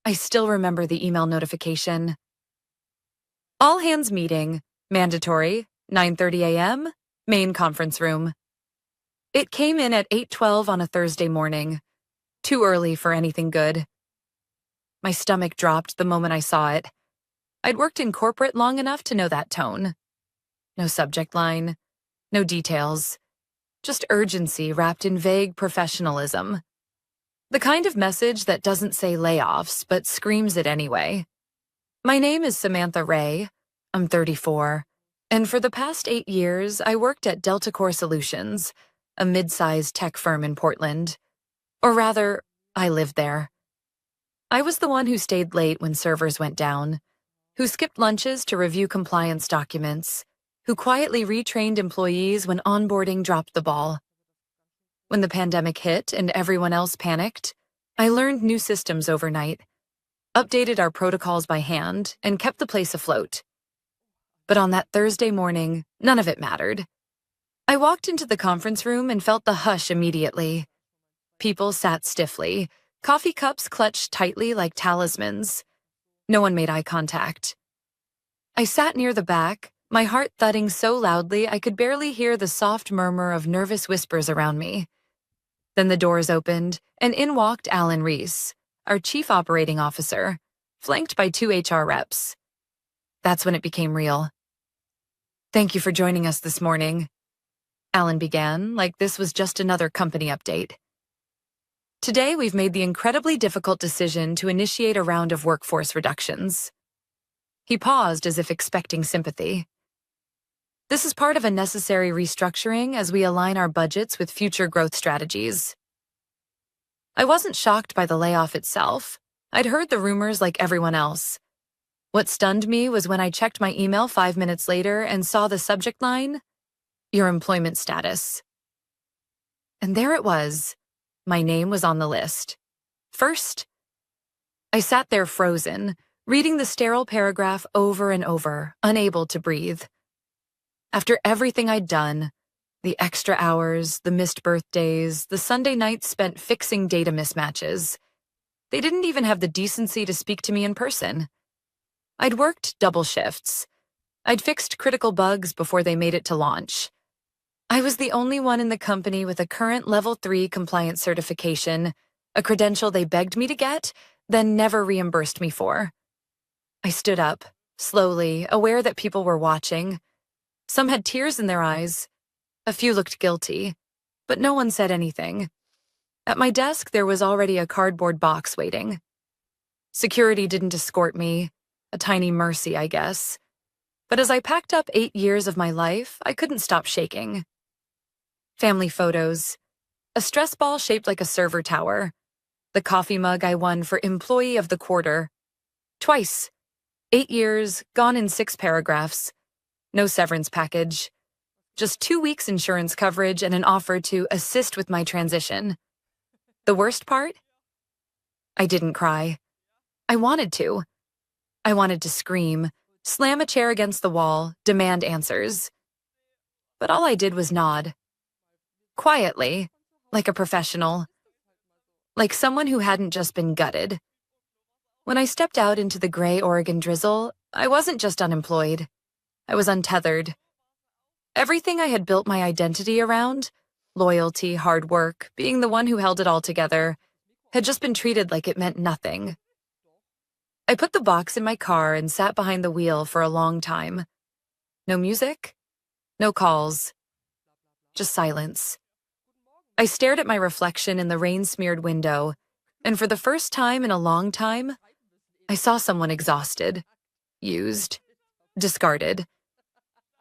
I still remember the email notification. All hands meeting, mandatory, 9:30 a.m., main conference room. It came in at 8:12 on a Thursday morning. Too early for anything good. My stomach dropped the moment I saw it. I'd worked in corporate long enough to know that tone. No subject line, no details, just urgency wrapped in vague professionalism. The kind of message that doesn't say layoffs, but screams it anyway. My name is Samantha Ray. I'm 34, and for the past 8 years, I worked at Delta Core Solutions, a mid-sized tech firm in Portland. Or rather, I lived there. I was the one who stayed late when servers went down, who skipped lunches to review compliance documents, who quietly retrained employees when onboarding dropped the ball. When the pandemic hit and everyone else panicked, I learned new systems overnight, updated our protocols by hand, and kept the place afloat. But on that Thursday morning, none of it mattered. I walked into the conference room and felt the hush immediately. People sat stiffly, coffee cups clutched tightly like talismans. No one made eye contact. I sat near the back, my heart thudding so loudly I could barely hear the soft murmur of nervous whispers around me. Then the doors opened, and in walked Alan Reese, our chief operating officer, flanked by 2 HR reps. That's when it became real. "Thank you for joining us this morning," Alan began, like this was just another company update. "Today, we've made the incredibly difficult decision to initiate a round of workforce reductions." He paused as if expecting sympathy. "This is part of a necessary restructuring as we align our budgets with future growth strategies." I wasn't shocked by the layoff itself. I'd heard the rumors like everyone else. What stunned me was when I checked my email 5 minutes later and saw the subject line, "Your employment status." And there it was. My name was on the list. First. I sat there frozen, reading the sterile paragraph over and over, unable to breathe. After everything I'd done, the extra hours, the missed birthdays, the Sunday nights spent fixing data mismatches, they didn't even have the decency to speak to me in person. I'd worked double shifts. I'd fixed critical bugs before they made it to launch. I was the only one in the company with a current Level 3 compliance certification, a credential they begged me to get, then never reimbursed me for. I stood up, slowly, aware that people were watching. Some had tears in their eyes. A few looked guilty, but no one said anything. At my desk, there was already a cardboard box waiting. Security didn't escort me, a tiny mercy, I guess. But as I packed up 8 years of my life, I couldn't stop shaking. Family photos. A stress ball shaped like a server tower. The coffee mug I won for Employee of the Quarter. Twice. 8 years, gone in 6 paragraphs. No severance package. Just 2 weeks insurance coverage and an offer to assist with my transition. The worst part? I didn't cry. I wanted to. I wanted to scream, slam a chair against the wall, demand answers. But all I did was nod. Quietly, like a professional. Like someone who hadn't just been gutted. When I stepped out into the gray Oregon drizzle, I wasn't just unemployed. I was untethered. Everything I had built my identity around, loyalty, hard work, being the one who held it all together, had just been treated like it meant nothing. I put the box in my car and sat behind the wheel for a long time. No music, no calls, just silence. I stared at my reflection in the rain-smeared window, and for the first time in a long time, I saw someone exhausted, used, discarded.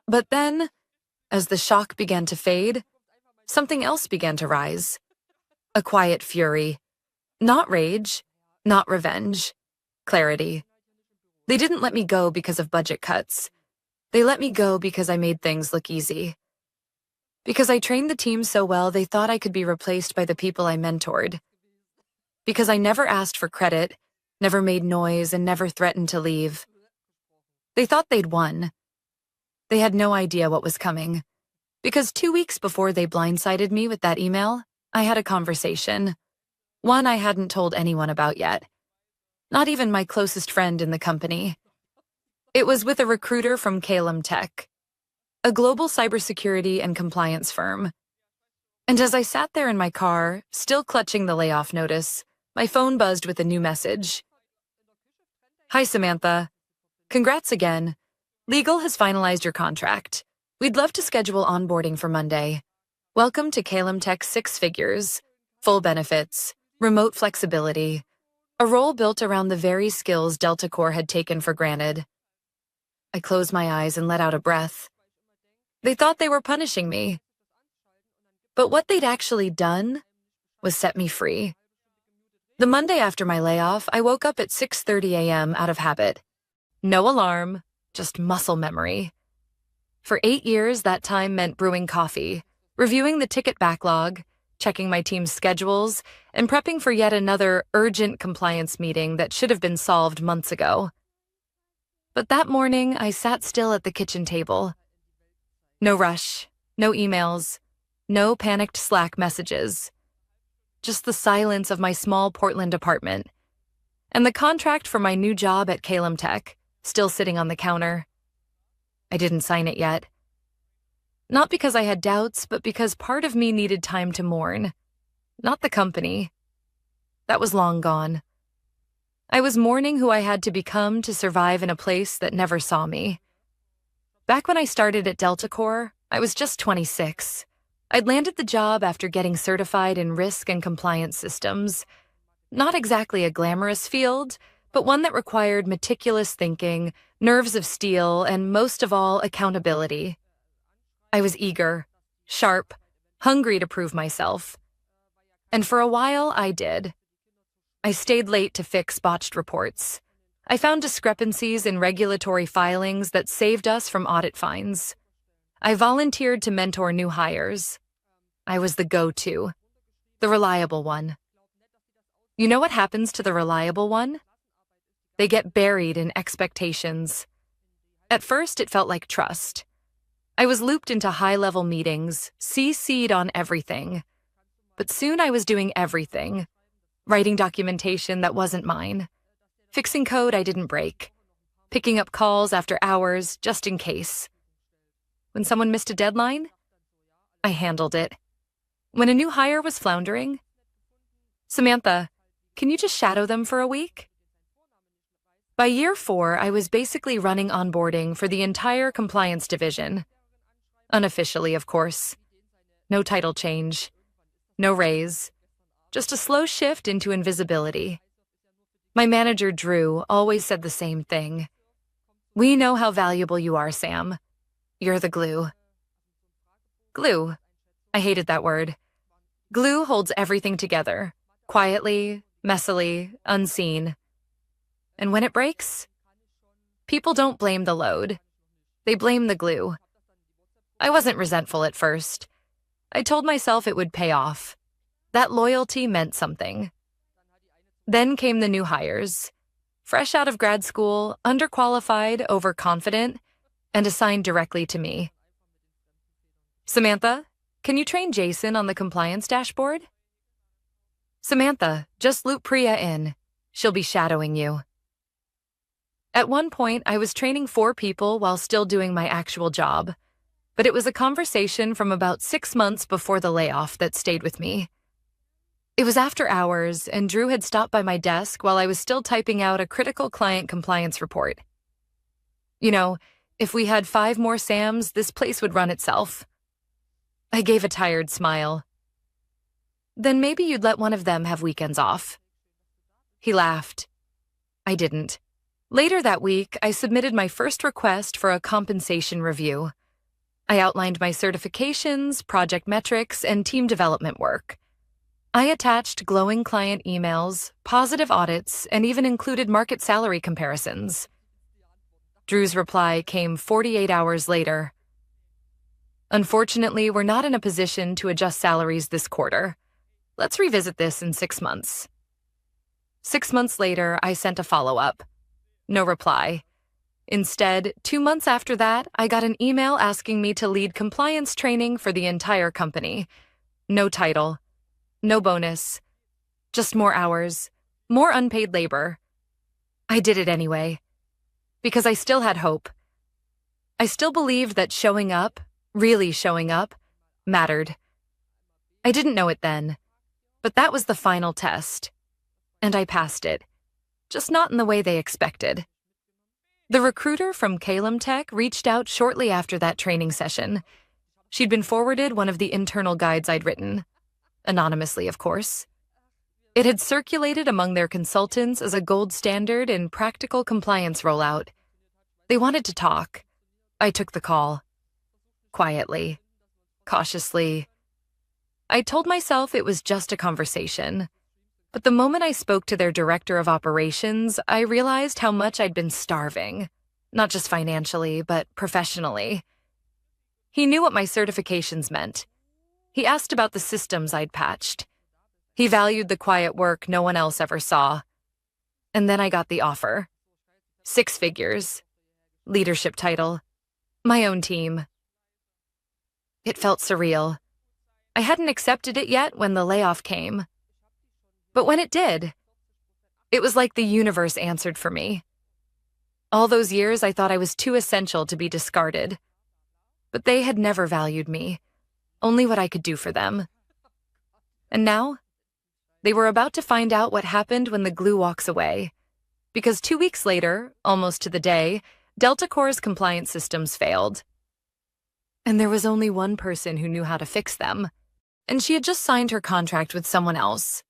But then, as the shock began to fade, something else began to rise. A quiet fury. Not rage, not revenge. Clarity. They didn't let me go because of budget cuts. They let me go because I made things look easy. Because I trained the team so well they thought I could be replaced by the people I mentored. Because I never asked for credit, never made noise, and never threatened to leave. They thought they'd won. They had no idea what was coming. Because 2 weeks before they blindsided me with that email, I had a conversation. One I hadn't told anyone about yet. Not even my closest friend in the company. It was with a recruiter from Calum Tech, a global cybersecurity and compliance firm. And as I sat there in my car, still clutching the layoff notice, my phone buzzed with a new message. Hi, Samantha. Congrats again. Legal has finalized your contract. We'd love to schedule onboarding for Monday. Welcome to Calum Tech 6 Figures, full benefits, remote flexibility, a role built around the very skills Delta Core had taken for granted. I closed my eyes and let out a breath. They thought they were punishing me. But what they'd actually done was set me free. The Monday after my layoff, I woke up at 6:30 a.m. out of habit. No alarm, just muscle memory. For 8 years, that time meant brewing coffee, reviewing the ticket backlog, checking my team's schedules, and prepping for yet another urgent compliance meeting that should have been solved months ago. But that morning, I sat still at the kitchen table. No rush, no emails, no panicked Slack messages. Just the silence of my small Portland apartment, and the contract for my new job at Calum Tech, still sitting on the counter. I didn't sign it yet. Not because I had doubts, but because part of me needed time to mourn. Not the company. That was long gone. I was mourning who I had to become to survive in a place that never saw me. Back when I started at Delta Core, I was just 26. I'd landed the job after getting certified in risk and compliance systems. Not exactly a glamorous field, but one that required meticulous thinking, nerves of steel, and most of all, accountability. I was eager, sharp, hungry to prove myself. And for a while, I did. I stayed late to fix botched reports. I found discrepancies in regulatory filings that saved us from audit fines. I volunteered to mentor new hires. I was the go-to, the reliable one. You know what happens to the reliable one? They get buried in expectations. At first, it felt like trust. I was looped into high-level meetings, CC'd on everything. But soon I was doing everything. Writing documentation that wasn't mine. Fixing code I didn't break. Picking up calls after hours, just in case. When someone missed a deadline, I handled it. When a new hire was floundering, Samantha, can you just shadow them for a week? By year 4, I was basically running onboarding for the entire compliance division. Unofficially, of course. No title change. No raise. Just a slow shift into invisibility. My manager, Drew, always said the same thing. We know how valuable you are, Sam. You're the glue. Glue. I hated that word. Glue holds everything together. Quietly, messily, unseen. And when it breaks, people don't blame the load. They blame the glue. I wasn't resentful at first. I told myself it would pay off. That loyalty meant something. Then came the new hires. Fresh out of grad school, underqualified, overconfident, and assigned directly to me. Samantha, can you train Jason on the compliance dashboard? Samantha, just loop Priya in. She'll be shadowing you. At one point, I was training 4 people while still doing my actual job. But it was a conversation from about 6 months before the layoff that stayed with me. It was after hours, and Drew had stopped by my desk while I was still typing out a critical client compliance report. You know, if we had 5 more Sams, this place would run itself. I gave a tired smile. Then maybe you'd let one of them have weekends off. He laughed. I didn't. Later that week, I submitted my first request for a compensation review. I outlined my certifications, project metrics, and team development work. I attached glowing client emails, positive audits, and even included market salary comparisons. Drew's reply came 48 hours later. Unfortunately, we're not in a position to adjust salaries this quarter. Let's revisit this in 6 months. 6 months later, I sent a follow-up. No reply. Instead, 2 months after that, I got an email asking me to lead compliance training for the entire company. No title. No bonus. Just more hours. More unpaid labor. I did it anyway, because I still had hope. I still believed that showing up, really showing up, mattered. I didn't know it then, but that was the final test, and I passed it, just not in the way they expected. The recruiter from Calum Tech reached out shortly after that training session. She'd been forwarded one of the internal guides I'd written, anonymously, of course. It had circulated among their consultants as a gold standard in practical compliance rollout. They wanted to talk. I took the call. Quietly. Cautiously. I told myself it was just a conversation. But the moment I spoke to their director of operations, I realized how much I'd been starving. Not just financially, but professionally. He knew what my certifications meant. He asked about the systems I'd patched. He valued the quiet work no one else ever saw. And then I got the offer. 6 figures. Leadership title. My own team. It felt surreal. I hadn't accepted it yet when the layoff came. But when it did, it was like the universe answered for me. All those years I thought I was too essential to be discarded. But they had never valued me, only what I could do for them. And now, they were about to find out what happened when the glue walks away. Because 2 weeks later, almost to the day, Delta Core's compliance systems failed. And there was only one person who knew how to fix them. And she had just signed her contract with someone else.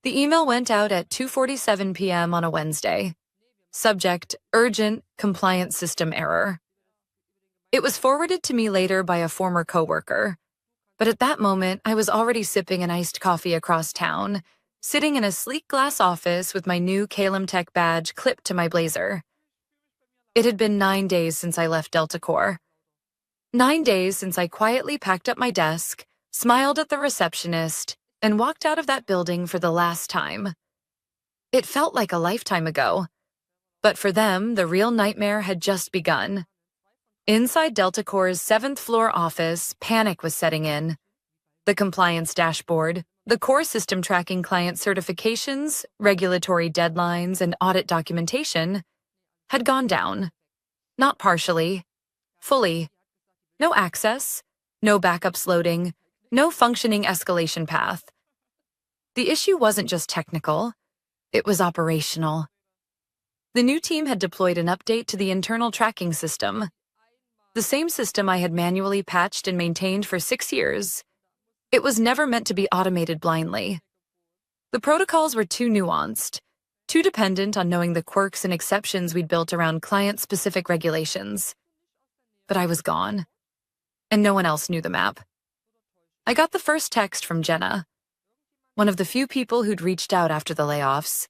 The email went out at 2:47 p.m. on a Wednesday. Subject, urgent compliance system error. It was forwarded to me later by a former coworker. But at that moment, I was already sipping an iced coffee across town, sitting in a sleek glass office with my new Calum Tech badge clipped to my blazer. It had been 9 days since I left Delta Core. 9 days since I quietly packed up my desk, smiled at the receptionist, and walked out of that building for the last time. It felt like a lifetime ago. But for them, the real nightmare had just begun. Inside Delta Core's 7th floor office, panic was setting in. The compliance dashboard, the core system tracking client certifications, regulatory deadlines, and audit documentation had gone down. Not partially, fully. No access, no backups loading, no functioning escalation path. The issue wasn't just technical, it was operational. The new team had deployed an update to the internal tracking system. The same system I had manually patched and maintained for 6 years. It was never meant to be automated blindly. The protocols were too nuanced, too dependent on knowing the quirks and exceptions we'd built around client-specific regulations. But I was gone, and no one else knew the map. I got the first text from Jenna, one of the few people who'd reached out after the layoffs.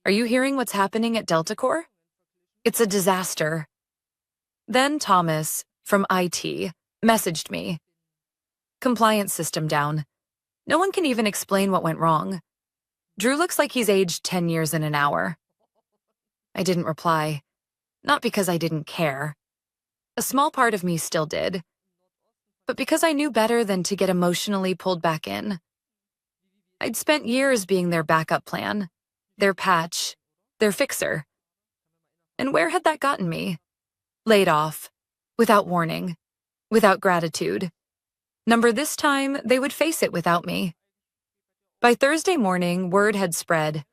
Are you hearing what's happening at Delta Core? It's a disaster. Then Thomas, from IT, messaged me. Compliance system down. No one can even explain what went wrong. Drew looks like he's aged 10 years in an hour. I didn't reply. Not because I didn't care. A small part of me still did. But because I knew better than to get emotionally pulled back in. I'd spent years being their backup plan, their patch, their fixer. And where had that gotten me? Laid off, without warning, without gratitude. Number this time, they would face it without me. By Thursday morning, word had spread.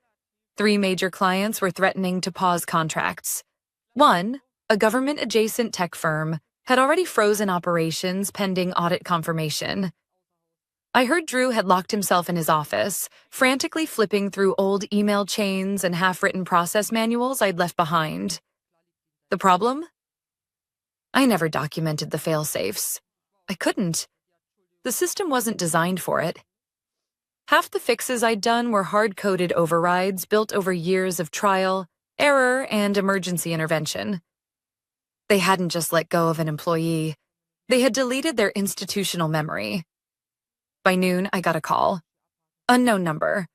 3 major clients were threatening to pause contracts. One, a government-adjacent tech firm, had already frozen operations pending audit confirmation. I heard Drew had locked himself in his office, frantically flipping through old email chains and half-written process manuals I'd left behind. The problem? I never documented the fail-safes. I couldn't. The system wasn't designed for it. Half the fixes I'd done were hard-coded overrides built over years of trial, error, and emergency intervention. They hadn't just let go of an employee. They had deleted their institutional memory. By noon, I got a call. Unknown number,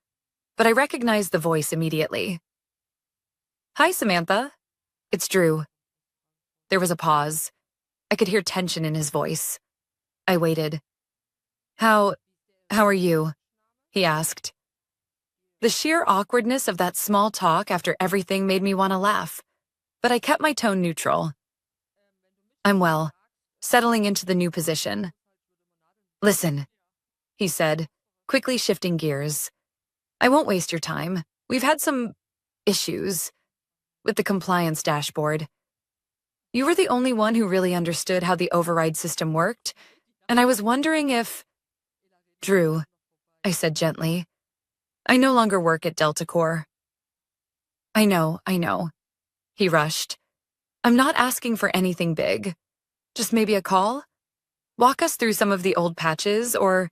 but I recognized the voice immediately. Hi, Samantha. It's Drew. There was a pause. I could hear tension in his voice. I waited. How are you? He asked. The sheer awkwardness of that small talk after everything made me want to laugh, but I kept my tone neutral. I'm well, settling into the new position. Listen, he said, quickly shifting gears. I won't waste your time. We've had some issues with the compliance dashboard. You were the only one who really understood how the override system worked, and I was wondering if… Drew, I said gently, I no longer work at Delta Corps. I know, he rushed. I'm not asking for anything big. Just maybe a call? Walk us through some of the old patches, or…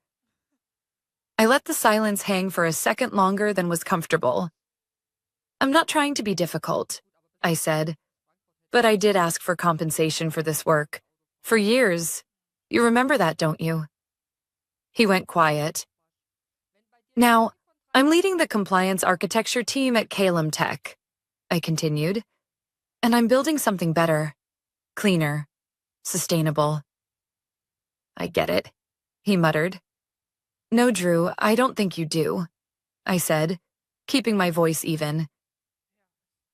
I let the silence hang for a second longer than was comfortable. I'm not trying to be difficult, I said, but I did ask for compensation for this work. For years. You remember that, don't you? He went quiet. Now, I'm leading the compliance architecture team at Calum Tech, I continued, and I'm building something better, cleaner, sustainable. I get it, he muttered. No, Drew, I don't think you do, I said, keeping my voice even.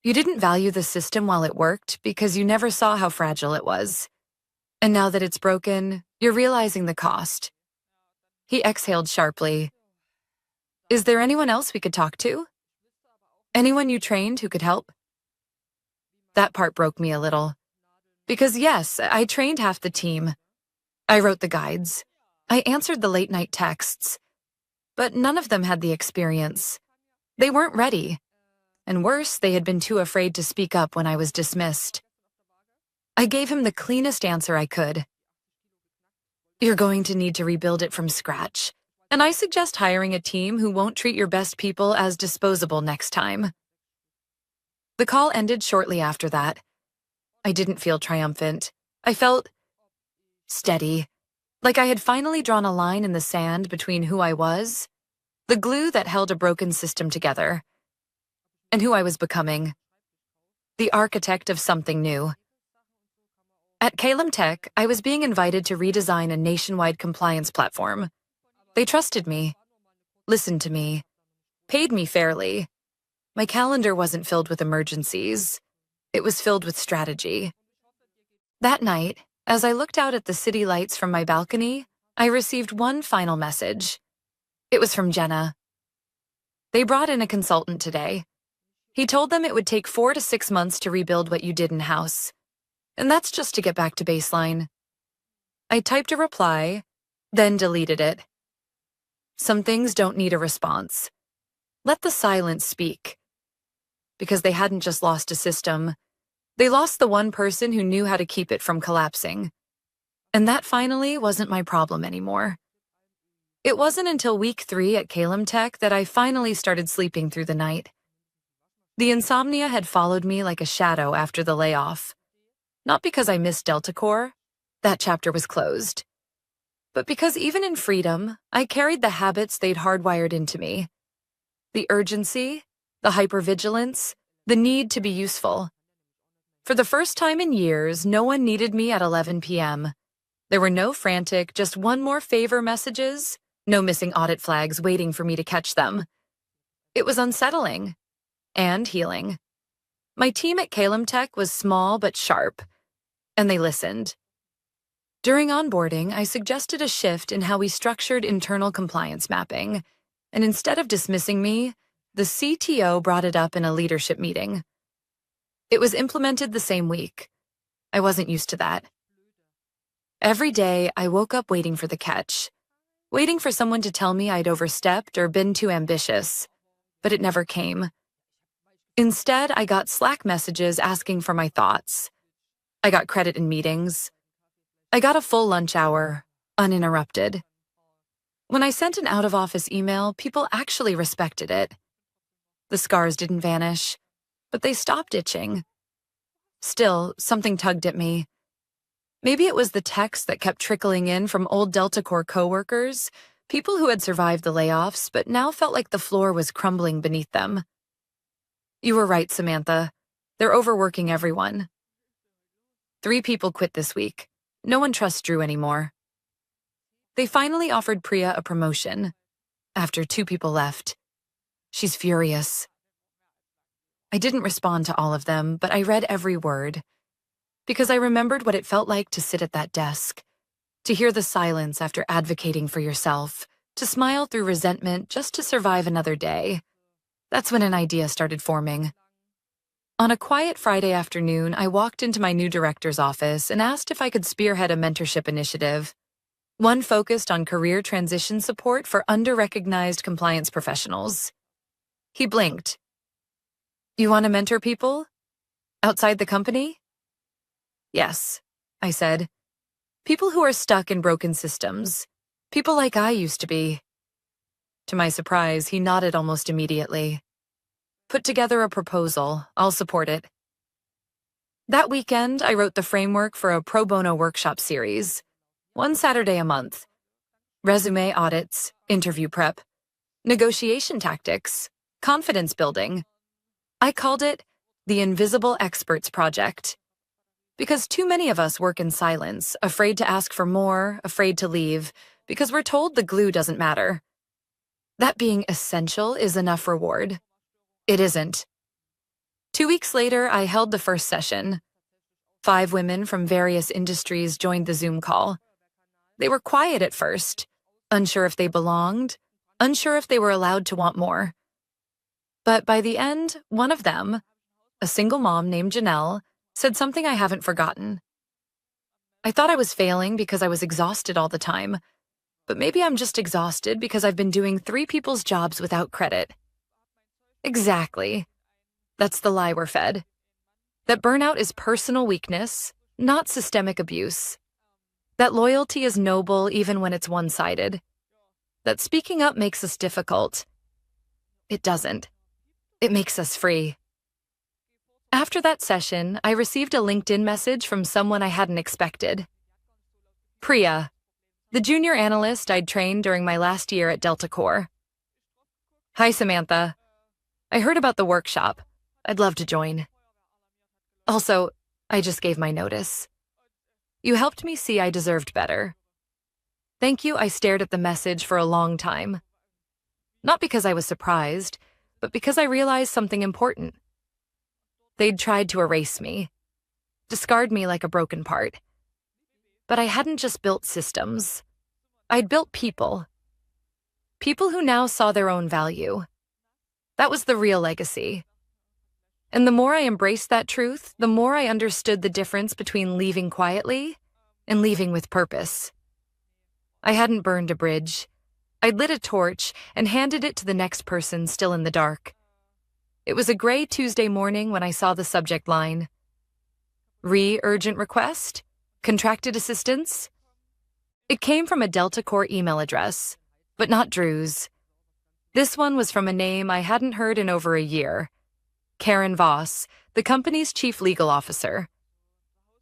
You didn't value the system while it worked because you never saw how fragile it was. And now that it's broken, you're realizing the cost. He exhaled sharply. Is there anyone else we could talk to? Anyone you trained who could help? That part broke me a little. Because yes, I trained half the team. I wrote the guides. I answered the late-night texts. But none of them had the experience. They weren't ready. And worse, they had been too afraid to speak up when I was dismissed. I gave him the cleanest answer I could. You're going to need to rebuild it from scratch, and I suggest hiring a team who won't treat your best people as disposable next time. The call ended shortly after that. I didn't feel triumphant. I felt steady, like I had finally drawn a line in the sand between who I was, the glue that held a broken system together, and who I was becoming, the architect of something new. At Calum Tech, I was being invited to redesign a nationwide compliance platform. They trusted me, listened to me, paid me fairly. My calendar wasn't filled with emergencies. It was filled with strategy. That night, as I looked out at the city lights from my balcony, I received one final message. It was from Jenna. They brought in a consultant today. He told them it would take 4 to 6 months to rebuild what you did in-house. And that's just to get back to baseline. I typed a reply, then deleted it. Some things don't need a response. Let the silence speak. Because they hadn't just lost a system. They lost the one person who knew how to keep it from collapsing. And that finally wasn't my problem anymore. It wasn't until week 3 at Calum Tech that I finally started sleeping through the night. The insomnia had followed me like a shadow after the layoff. Not because I missed Delta Corps, that chapter was closed, but because even in freedom, I carried the habits they'd hardwired into me. The urgency, the hypervigilance, the need to be useful. For the first time in years, no one needed me at 11 p.m. There were no frantic, just one more favor messages, no missing audit flags waiting for me to catch them. It was unsettling and healing. My team at Calum Tech was small but sharp, and they listened. During onboarding, I suggested a shift in how we structured internal compliance mapping, and instead of dismissing me, the CTO brought it up in a leadership meeting. It was implemented the same week. I wasn't used to that. Every day, I woke up waiting for the catch, waiting for someone to tell me I'd overstepped or been too ambitious, but it never came. Instead, I got Slack messages asking for my thoughts. I got credit in meetings. I got a full lunch hour, uninterrupted. When I sent an out-of-office email, people actually respected it. The scars didn't vanish, but they stopped itching. Still, something tugged at me. Maybe it was the texts that kept trickling in from old Delta Corps coworkers, people who had survived the layoffs but now felt like the floor was crumbling beneath them. You were right, Samantha. They're overworking everyone. 3 people quit this week. No one trusts Drew anymore. They finally offered Priya a promotion after 2 people left. She's furious. I didn't respond to all of them, but I read every word, because I remembered what it felt like to sit at that desk, to hear the silence after advocating for yourself, to smile through resentment just to survive another day. That's when an idea started forming. On a quiet Friday afternoon, I walked into my new director's office and asked if I could spearhead a mentorship initiative, one focused on career transition support for under-recognized compliance professionals. He blinked. "You want to mentor people? Outside the company?" "Yes," I said. "People who are stuck in broken systems. People like I used to be." To my surprise, he nodded almost immediately. "Put together a proposal. I'll support it." That weekend, I wrote the framework for a pro bono workshop series, one Saturday a month. Resume audits, interview prep, negotiation tactics, confidence building. I called it the Invisible Experts Project. Because too many of us work in silence, afraid to ask for more, afraid to leave, because we're told the glue doesn't matter. That being essential is enough reward. It isn't. 2 weeks later, I held the first session. 5 women from various industries joined the Zoom call. They were quiet at first, unsure if they belonged, unsure if they were allowed to want more. But by the end, one of them, a single mom named Janelle, said something I haven't forgotten. "I thought I was failing because I was exhausted all the time, but maybe I'm just exhausted because I've been doing 3 people's jobs without credit." Exactly. That's the lie we're fed. That burnout is personal weakness, not systemic abuse. That loyalty is noble even when it's one-sided. That speaking up makes us difficult. It doesn't. It makes us free. After that session, I received a LinkedIn message from someone I hadn't expected. Priya, the junior analyst I'd trained during my last year at Delta Corps. "Hi, Samantha. I heard about the workshop. I'd love to join. Also, I just gave my notice. You helped me see I deserved better. Thank you." I stared at the message for a long time. Not because I was surprised, but because I realized something important. They'd tried to erase me, discard me like a broken part. But I hadn't just built systems. I'd built people. People who now saw their own value. That was the real legacy. And the more I embraced that truth, the more I understood the difference between leaving quietly and leaving with purpose. I hadn't burned a bridge. I'd lit a torch and handed it to the next person still in the dark. It was a gray Tuesday morning when I saw the subject line. Urgent request? Contracted assistance? It came from a Delta Corps email address, but not Drew's. This one was from a name I hadn't heard in over a year. Karen Voss, the company's chief legal officer.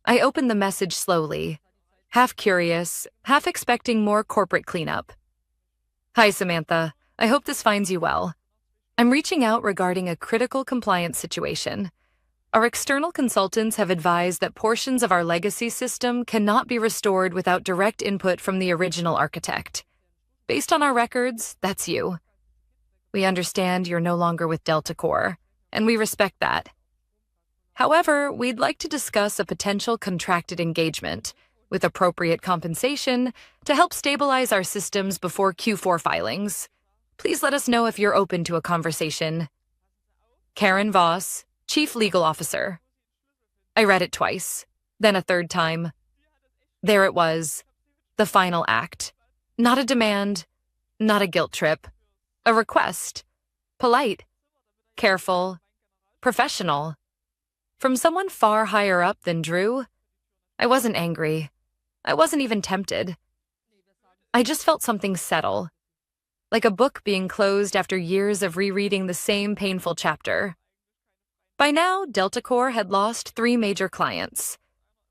I opened the message slowly, half curious, half expecting more corporate cleanup. "Hi, Samantha. I hope this finds you well. I'm reaching out regarding a critical compliance situation. Our external consultants have advised that portions of our legacy system cannot be restored without direct input from the original architect. Based on our records, that's you. We understand you're no longer with Delta Corps, and we respect that. However, we'd like to discuss a potential contracted engagement with appropriate compensation to help stabilize our systems before Q4 filings. Please let us know if you're open to a conversation. Karen Voss, Chief Legal Officer." I read it twice, then a third time. There it was, the final act. Not a demand, not a guilt trip. A request. Polite, careful, professional. From someone far higher up than Drew. I wasn't angry. I wasn't even tempted. I just felt something settle, like a book being closed after years of rereading the same painful chapter. By now, Delta Corps had lost 3 major clients.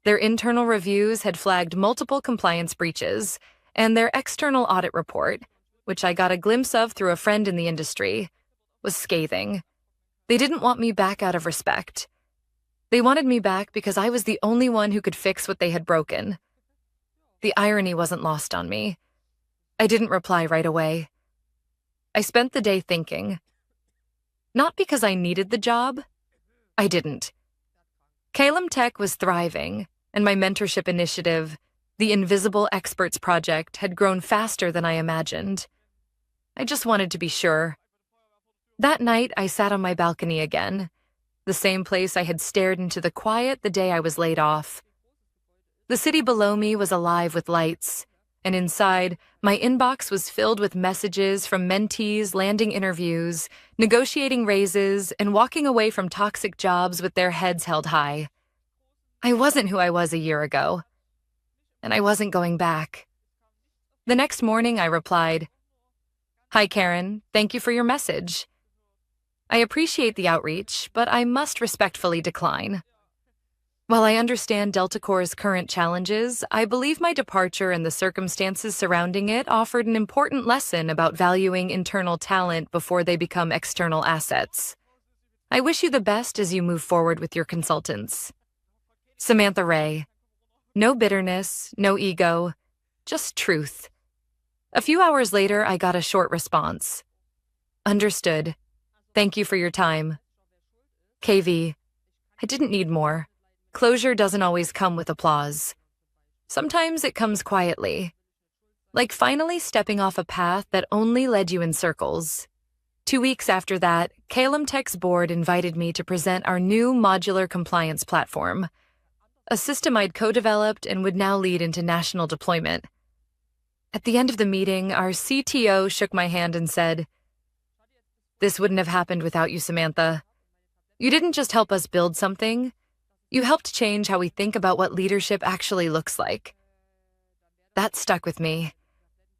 Their internal reviews had flagged multiple compliance breaches, and their external audit report, which I got a glimpse of through a friend in the industry, was scathing. They didn't want me back out of respect. They wanted me back because I was the only one who could fix what they had broken. The irony wasn't lost on me. I didn't reply right away. I spent the day thinking. Not because I needed the job. I didn't. Calum Tech was thriving, and my mentorship initiative, the Invisible Experts Project, had grown faster than I imagined. I just wanted to be sure. That night, I sat on my balcony again, the same place I had stared into the quiet the day I was laid off. The city below me was alive with lights, and inside, my inbox was filled with messages from mentees landing interviews, negotiating raises, and walking away from toxic jobs with their heads held high. I wasn't who I was a year ago, and I wasn't going back. The next morning, I replied, "Hi, Karen. Thank you for your message. I appreciate the outreach, but I must respectfully decline. While I understand Delta Corps' current challenges, I believe my departure and the circumstances surrounding it offered an important lesson about valuing internal talent before they become external assets. I wish you the best as you move forward with your consultants. Samantha Ray." No bitterness, no ego, just truth. A few hours later, I got a short response. "Understood. Thank you for your time. KV." I didn't need more. Closure doesn't always come with applause. Sometimes it comes quietly, like finally stepping off a path that only led you in circles. 2 weeks after that, Calum Tech's board invited me to present our new modular compliance platform, a system I'd co-developed and would now lead into national deployment. At the end of the meeting, our CTO shook my hand and said, "This wouldn't have happened without you, Samantha. You didn't just help us build something. You helped change how we think about what leadership actually looks like." That stuck with me,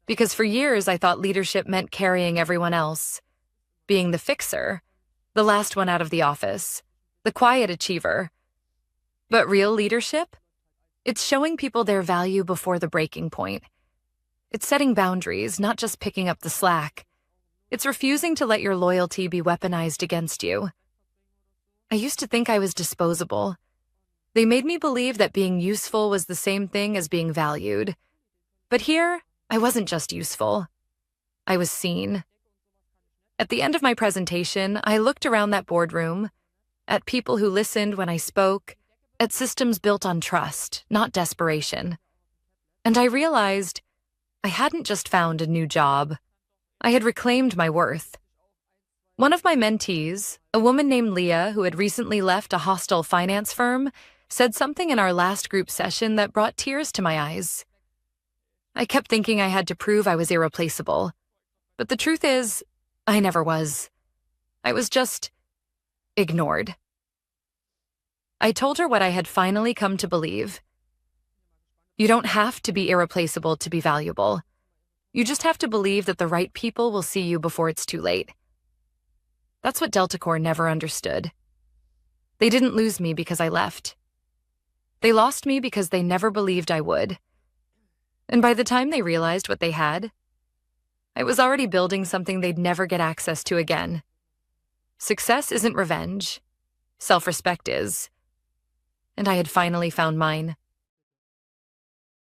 because for years I thought leadership meant carrying everyone else, being the fixer, the last one out of the office, the quiet achiever. But real leadership? It's showing people their value before the breaking point. It's setting boundaries, not just picking up the slack. It's refusing to let your loyalty be weaponized against you. I used to think I was disposable. They made me believe that being useful was the same thing as being valued. But here, I wasn't just useful. I was seen. At the end of my presentation, I looked around that boardroom, at people who listened when I spoke, at systems built on trust, not desperation. And I realized I hadn't just found a new job. I had reclaimed my worth. One of my mentees, a woman named Leah who had recently left a hostile finance firm, said something in our last group session that brought tears to my eyes. I kept thinking I had to prove I was irreplaceable. But the truth is, I never was. I was just ignored. I told her what I had finally come to believe. You don't have to be irreplaceable to be valuable. You just have to believe that the right people will see you before it's too late. That's what Delta Corps never understood. They didn't lose me because I left. They lost me because they never believed I would. And by the time they realized what they had, I was already building something they'd never get access to again. Success isn't revenge. Self-respect is. And I had finally found mine.